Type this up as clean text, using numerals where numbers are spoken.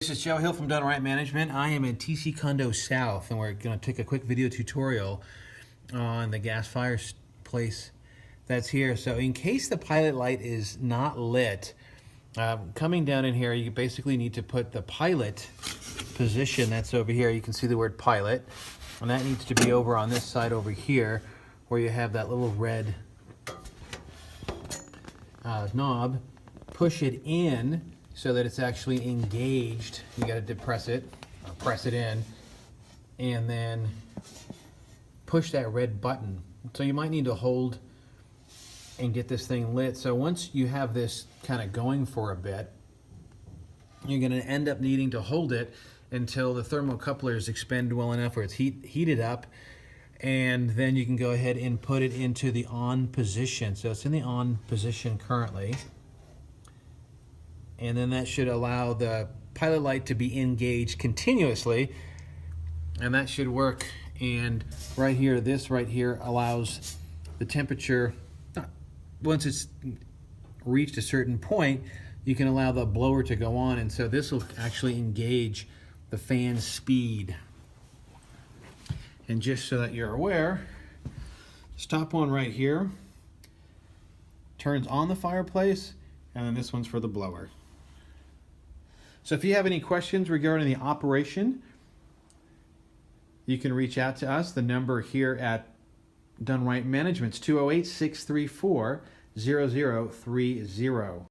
This is Joe Hill from DoneRight Management. I am in TC Condo South, and we're going to take a quick video tutorial on the gas fireplace that's here. So in case the pilot light is not lit, coming down in here, you basically need to put the pilot position that's over here. You can see the word pilot, and that needs to be over on this side over here where you have that little red knob. Push it in so that it's actually engaged. You got to depress it, or press it in, and then push that red button. So you might need to hold and get this thing lit. So once you have this kind of going for a bit, you're going to end up needing to hold it until the thermocoupler is expended well enough where it's heated up, and then you can go ahead and put it into the on position. So it's in the on position currently. And then that should allow the pilot light to be engaged continuously, and that should work. And right here, this right here allows the temperature, once it's reached a certain point, you can allow the blower to go on, and so this will actually engage the fan speed. And just so that you're aware, stop one right here turns on the fireplace, and then this one's for the blower. So if you have any questions regarding the operation, you can reach out to us. The number here at DoneRight Management is 208-634-0030.